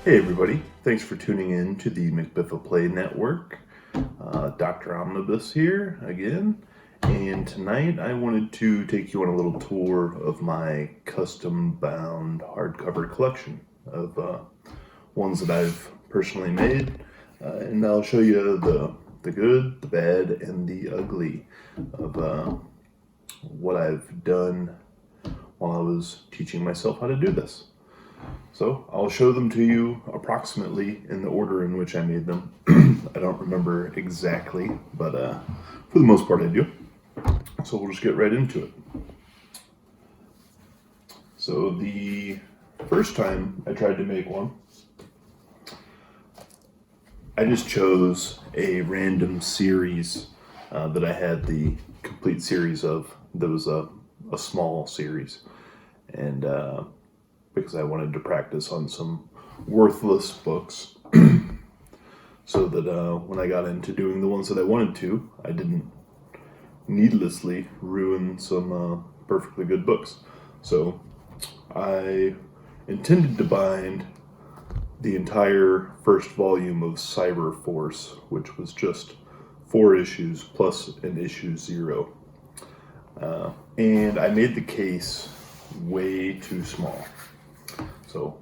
Hey everybody, thanks for tuning in to the McBiffle Play Network. Dr. Omnibus here again, and tonight I wanted to take you on a little tour of my custom bound hardcover collection of ones that I've personally made, and I'll show you the good, the bad, and the ugly of what I've done while I was teaching myself how to do this. So I'll show them to you approximately in the order in which I made them. I don't remember exactly, but for the most part I do. So we'll just get right into it. So the first time I tried to make one, I just chose a random series that I had the complete series of. That was a small series, and because I wanted to practice on some worthless books so that when I got into doing the ones that I wanted to, I didn't needlessly ruin some perfectly good books. So I intended to bind the entire first volume of Cyber Force, which was just 4 issues plus an issue 0. And I made the case way too small. So,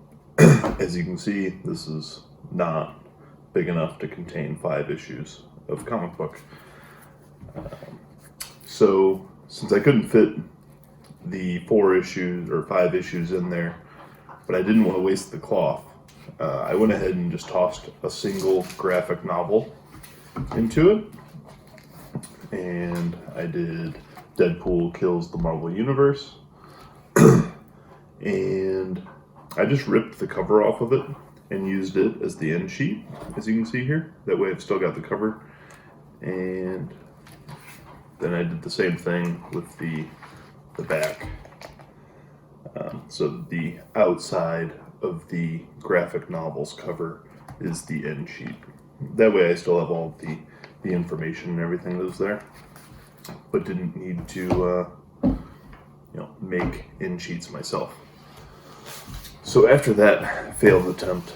as you can see, this is not big enough to contain 5 issues of comic book. So, since I couldn't fit the 4 issues or 5 issues in there, but I didn't want to waste the cloth, I went ahead and just tossed a single graphic novel into it. And I did Deadpool Kills the Marvel Universe. And I just ripped the cover off of it and used it as the end sheet, as you can see here. That way I've still got the cover. And then I did the same thing with the back. So the outside of the graphic novel's cover is the end sheet. That way I still have all the information and everything that was there, but didn't need to make end sheets myself. So after that failed attempt,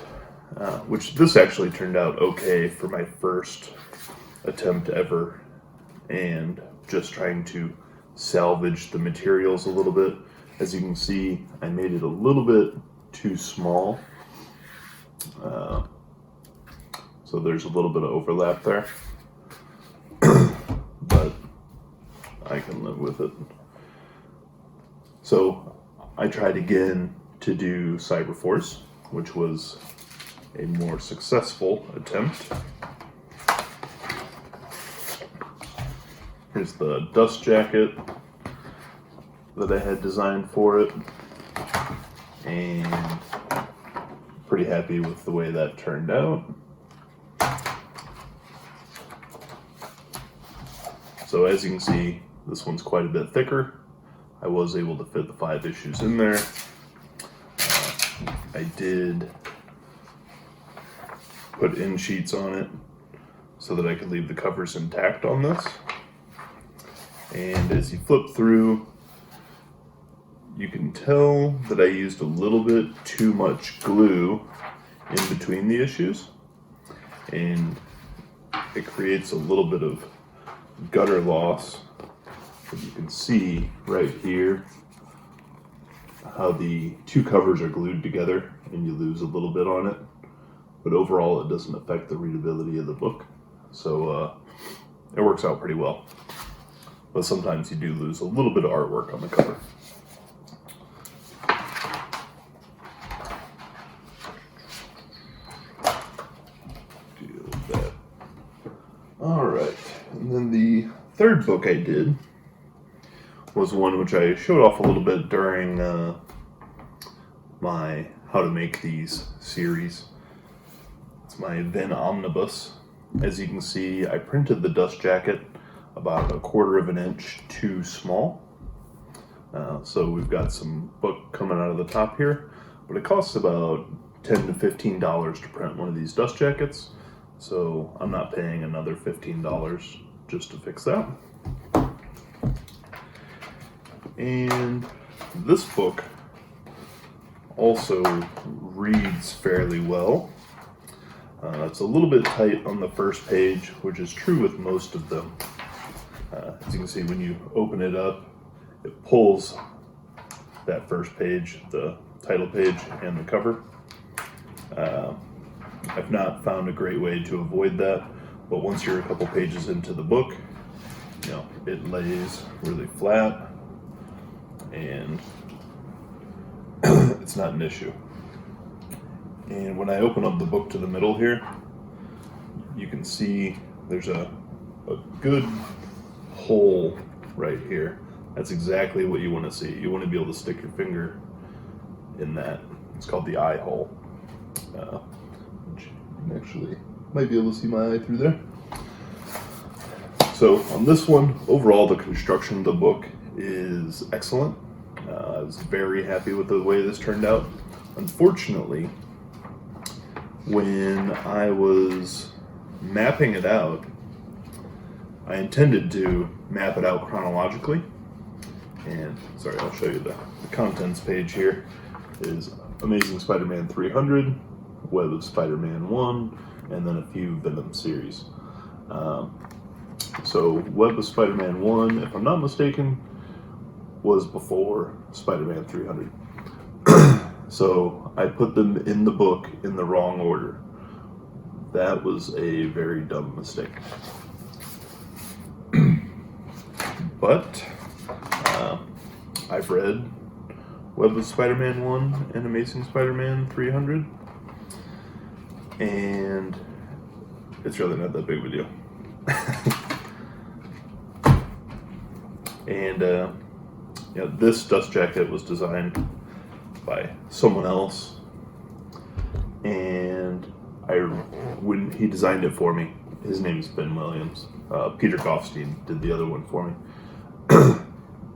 which this actually turned out okay for my first attempt ever, and just trying to salvage the materials a little bit. As you can see, I made it a little bit too small. So there's a little bit of overlap there, but I can live with it. So I tried again to do Cyber Force, which was a more successful attempt. Here's the dust jacket that I had designed for it, and pretty happy with the way that turned out. So as you can see, this one's quite a bit thicker. I was able to fit the 5 issues in there. I did put end sheets on it so that I could leave the covers intact on this. And as you flip through, you can tell that I used a little bit too much glue in between the issues, and it creates a little bit of gutter loss. But you can see right here how the 2 covers are glued together and you lose a little bit on it, but overall it doesn't affect the readability of the book, so it works out pretty well. But sometimes you do lose a little bit of artwork on the cover. Deal with that. Alright, and then the third book I did was one which I showed off a little bit during my How to Make These series. It's my then Omnibus. As you can see, I printed the dust jacket about 1/4 of an inch too small. So we've got some book coming out of the top here, but it costs about $10 to $15 to print one of these dust jackets. So I'm not paying another $15 just to fix that. And this book also reads fairly well. It's a little bit tight on the first page, which is true with most of them. As you can see, when you open it up, it pulls that first page, the title page and the cover. I've not found a great way to avoid that, but once you're a couple pages into the book, you know, it lays really flat and it's not an issue. And when I open up the book to the middle here, you can see there's a good hole right here. That's exactly what you want to see. You want to be able to stick your finger in that. It's called the eye hole. Which you actually might be able to see my eye through there. So on this one, overall the construction of the book is excellent. I was very happy with the way this turned out. Unfortunately, when I was mapping it out, I intended to map it out chronologically. And sorry, I'll show you the contents page here. Is Amazing Spider-Man 300, Web of Spider-Man 1, and then a few Venom series. So Web of Spider-Man 1, if I'm not mistaken, was before Spider-Man 300. So I put them in the book in the wrong order. That was a very dumb mistake. But I've read Web of Spider-Man 1 and Amazing Spider-Man 300, and it's really not that big of a deal. And you know, this dust jacket was designed by someone else, and when he designed it for me, his name is Ben Williams. Peter Goffstein did the other one for me.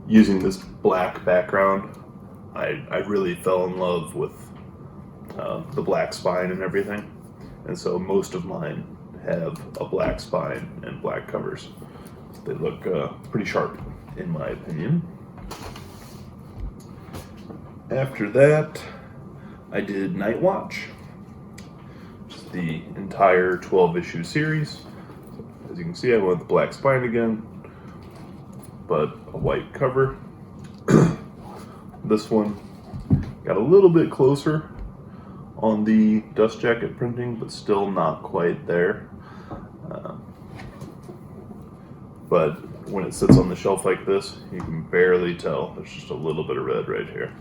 Using this black background, I really fell in love with the black spine and everything, and so most of mine have a black spine and black covers. They look pretty sharp, in my opinion. After that, I did Night Watch, which is the entire 12-issue series. As you can see, I went with the black spine again, but a white cover. This one got a little bit closer on the dust jacket printing, but still not quite there. But when it sits on the shelf like this, you can barely tell. There's just a little bit of red right here.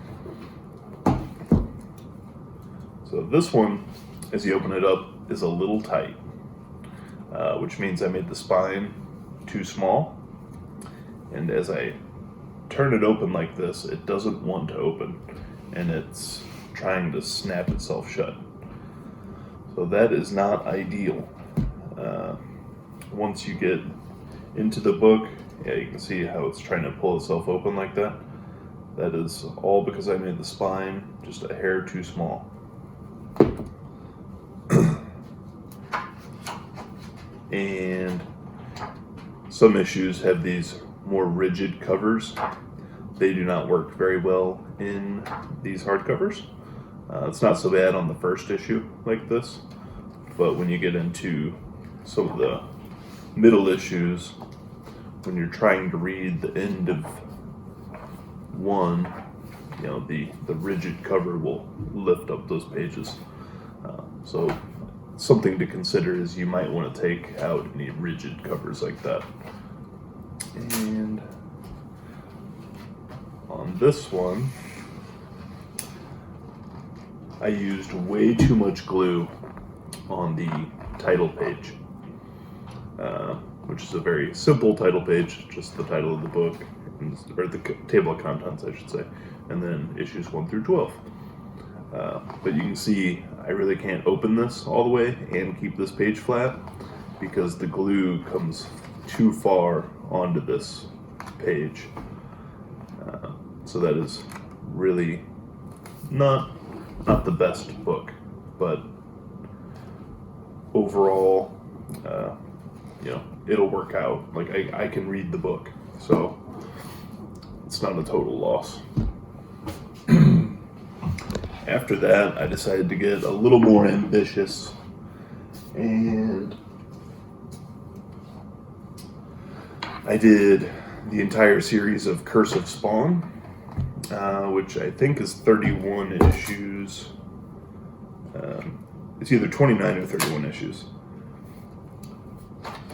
So this one, as you open it up, is a little tight, which means I made the spine too small. And as I turn it open like this, it doesn't want to open, and it's trying to snap itself shut. So that is not ideal. Once you get into the book, yeah, you can see how it's trying to pull itself open like that. That is all because I made the spine just a hair too small. And some issues have these more rigid covers. They do not work very well in these hardcovers. It's not so bad on the first issue like this, but when you get into some of the middle issues, when you're trying to read the end of one, you know, the rigid cover will lift up those pages. So something to consider is you might want to take out any rigid covers like that. And on this one, I used way too much glue on the title page, which is a very simple title page, just the title of the book, or the table of contents, I should say, and then issues 1 through 12. But you can see I really can't open this all the way and keep this page flat because the glue comes too far onto this page. So that is really not the best book, but overall, you know, it'll work out. Like I can read the book, so it's not a total loss. After that, I decided to get a little more ambitious, and I did the entire series of Cursive Spawn, which I think is 31 issues. It's either 29 or 31 issues.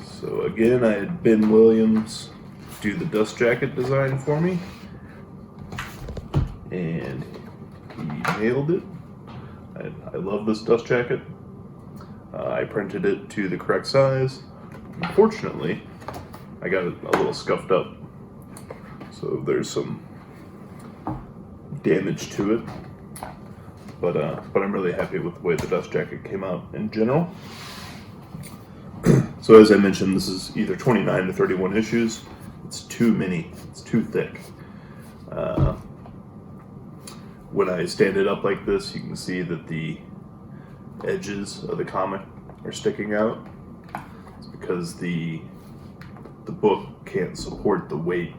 So again, I had Ben Williams do the dust jacket design for me, and he nailed it. I love this dust jacket. I printed it to the correct size. Unfortunately, I got it a little scuffed up, so there's some damage to it. But I'm really happy with the way the dust jacket came out in general. So as I mentioned, this is either 29 to 31 issues. It's too many. It's too thick. When I stand it up like this, you can see that the edges of the comic are sticking out. It's because the book can't support the weight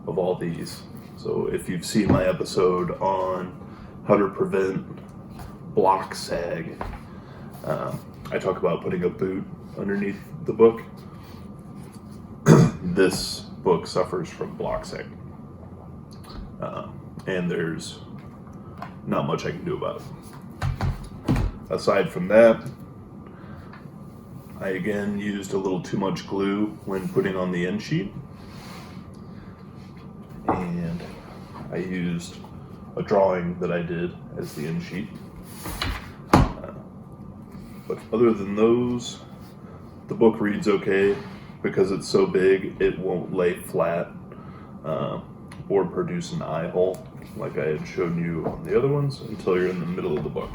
of all these. So if you've seen my episode on how to prevent block sag, I talk about putting a boot underneath the book. This book suffers from block sag, and there's not much I can do about it. Aside from that, I again used a little too much glue when putting on the end sheet, and I used a drawing that I did as the end sheet. But other than those, the book reads okay. Because it's so big, it won't lay flat or produce an eye hole like I had shown you on the other ones until you're in the middle of the book.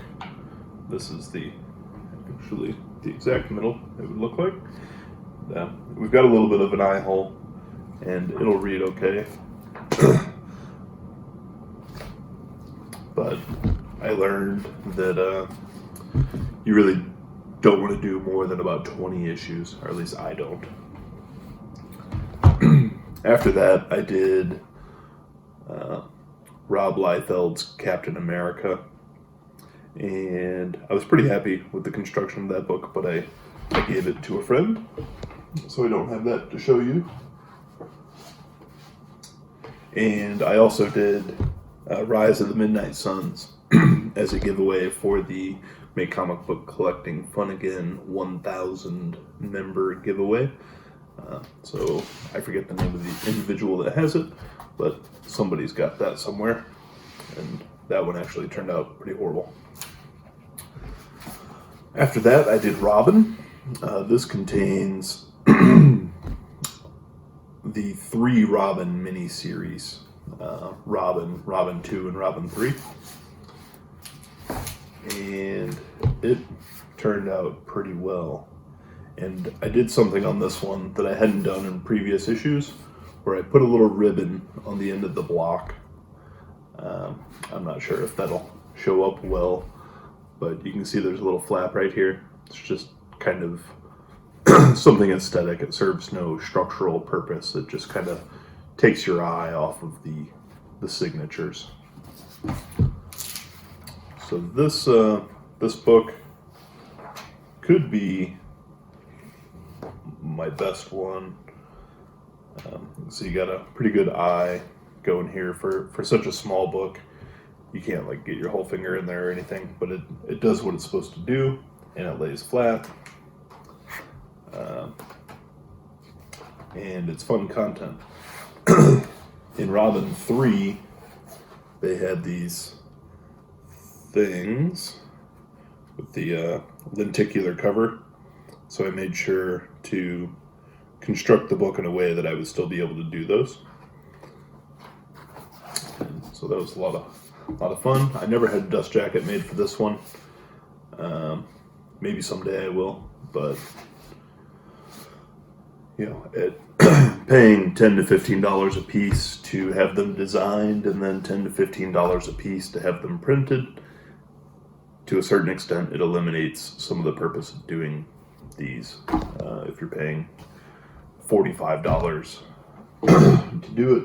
This is actually the exact middle it would look like. We've got a little bit of an eye hole, and it'll read okay. But I learned that you really don't want to do more than about 20 issues, or at least I don't. After that, I did Rob Liefeld's Captain America, and I was pretty happy with the construction of that book, but I gave it to a friend, so I don't have that to show you. And I also did Rise of the Midnight Suns as a giveaway for the Make Comic Book Collecting Fun Again 1,000 member giveaway. So I forget the name of the individual that has it, but somebody's got that somewhere, and that one actually turned out pretty horrible. After that, I did Robin. This contains the 3 Robin miniseries, Robin, Robin 2, and Robin 3. And it turned out pretty well. And I did something on this one that I hadn't done in previous issues, where I put a little ribbon on the end of the block. I'm not sure if that'll show up well, but you can see there's a little flap right here. It's just kind of something aesthetic. It serves no structural purpose. It just kind of takes your eye off of the signatures. So this book could be my best one. So you got a pretty good eye going here for such a small book. You can't like get your whole finger in there or anything, but it does what it's supposed to do, and it lays flat. And it's fun content. In Robin 3, they had these things with the lenticular cover, so I made sure to construct the book in a way that I would still be able to do those. And so that was a lot of fun. I never had a dust jacket made for this one. Maybe someday I will, but paying $10 to $15 a piece to have them designed, and then $10 to $15 a piece to have them printed, to a certain extent, it eliminates some of the purpose of doing these. If you're paying $45 to do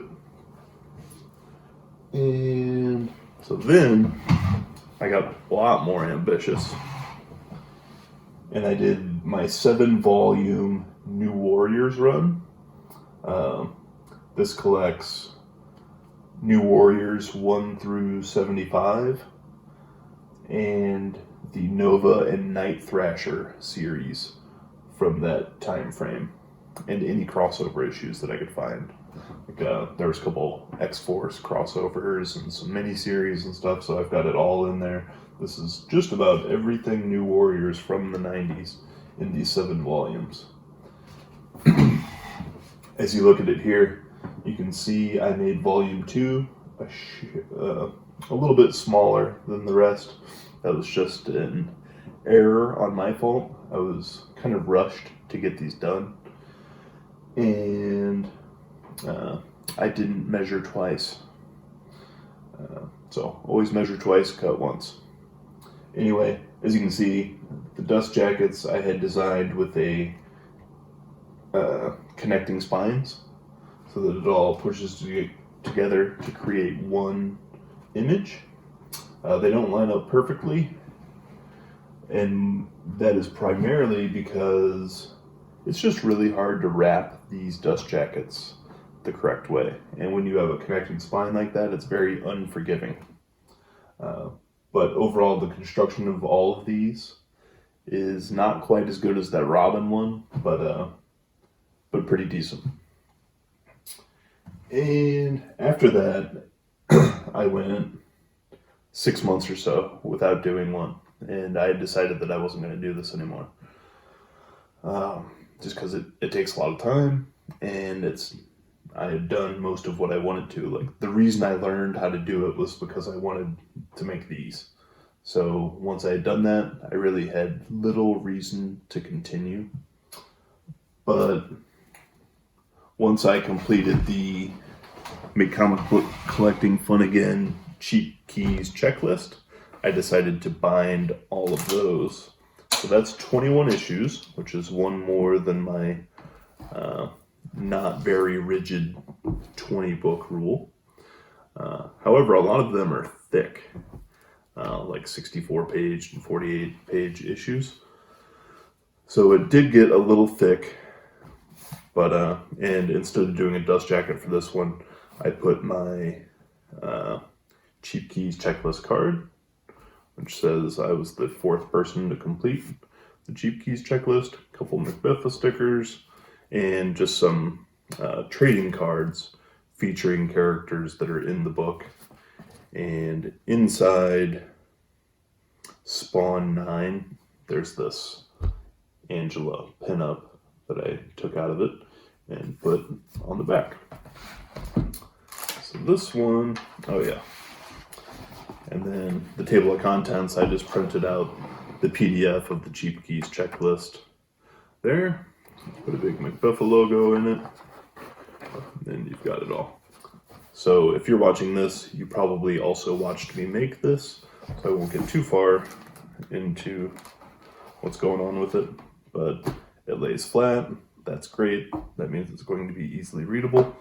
it. And so then I got a lot more ambitious. And I did my 7-volume New Warriors run. This collects New Warriors 1 through 75 and the Nova and Night Thrasher series from that time frame, and any crossover issues that I could find. Like, there was a couple X-Force crossovers and some mini-series and stuff, so I've got it all in there. This is just about everything New Warriors from the 90s in these 7 volumes. As you look at it here, you can see I made Volume 2 a little bit smaller than the rest. That was just an error on my fault. I was kind of rushed to get these done. And I didn't measure twice. So always measure twice, cut once. Anyway, as you can see, the dust jackets I had designed with a connecting spines so that it all pushes together to create one image. They don't line up perfectly, and that is primarily because it's just really hard to wrap these dust jackets the correct way. And when you have a connecting spine like that, it's very unforgiving. But overall, the construction of all of these is not quite as good as that Robin one, but pretty decent. And after that, I went 6 months or so without doing one, and I decided that I wasn't going to do this anymore. Just because it takes a lot of time, and I had done most of what I wanted to. Like, the reason I learned how to do it was because I wanted to make these. So once I had done that, I really had little reason to continue. But once I completed the Make Comic Book Collecting Fun Again Cheap Keys checklist, I decided to bind all of those. So that's 21 issues, which is one more than my not very rigid 20 book rule. However, a lot of them are thick, like 64 page and 48 page issues. So it did get a little thick, but and instead of doing a dust jacket for this one, I put my Cheap Keys checklist card, which says I was the 4th person to complete the Cheap Keys checklist, a couple McBiffa stickers, and just some trading cards featuring characters that are in the book. And inside Spawn 9, there's this Angela pinup that I took out of it and put on the back. So this one, oh yeah. And then the table of contents, I just printed out the PDF of the Cheap Keys checklist there. Put a big McBiffa logo in it, and you've got it all. So if you're watching this, you probably also watched me make this, so I won't get too far into what's going on with it, but it lays flat. That's great. That means it's going to be easily readable.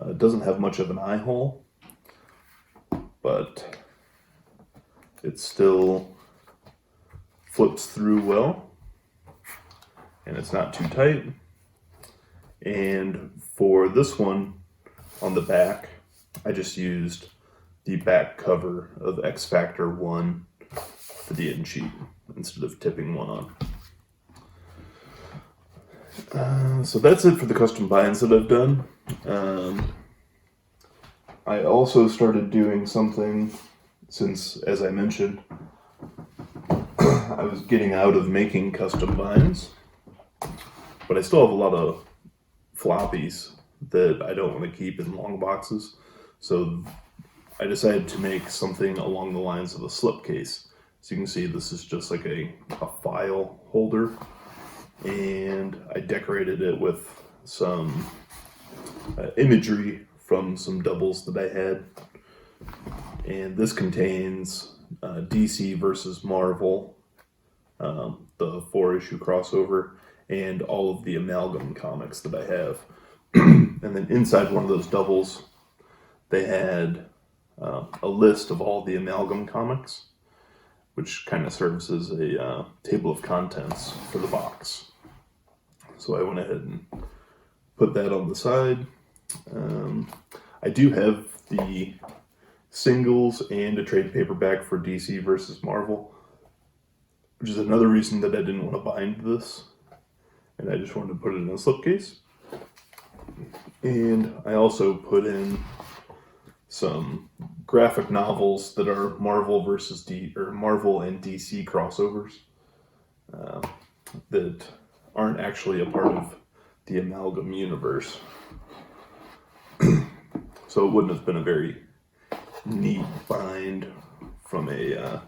It doesn't have much of an eye hole, but it still flips through well, and it's not too tight. And for this one, on the back, I just used the back cover of X Factor 1 for the in sheet instead of tipping one on. So that's it for the custom binds that I've done. I also started doing something since, as I mentioned, I was getting out of making custom binds, but I still have a lot of floppies that I don't want to keep in long boxes. So I decided to make something along the lines of a slipcase. So you can see this is just like a file holder, and I decorated it with some imagery from some doubles that I had. And this contains DC versus Marvel, the 4-issue crossover, and all of the Amalgam comics that I have. And then inside one of those doubles, they had a list of all the Amalgam comics. which kind of serves as a table of contents for the box. So I went ahead and put that on the side. I do have the singles and a trade paperback for DC versus Marvel, which is another reason that I didn't want to bind this, and I just wanted to put it in a slipcase. And I also put in some graphic novels that are Marvel versus Marvel and DC crossovers that aren't actually a part of the Amalgam universe. So it wouldn't have been a very neat bind from a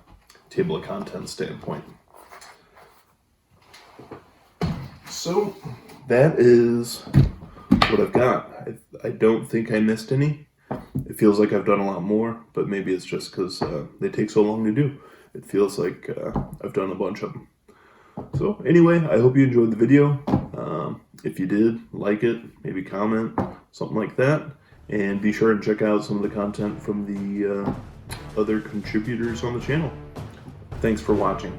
table of contents standpoint. So that is what I've got. I don't think I missed any. It feels like I've done a lot more, but maybe it's just because they take so long to do. It feels like I've done a bunch of them. So anyway, I hope you enjoyed the video. If you did, like it, maybe comment, something like that. And be sure and check out some of the content from the other contributors on the channel. Thanks for watching.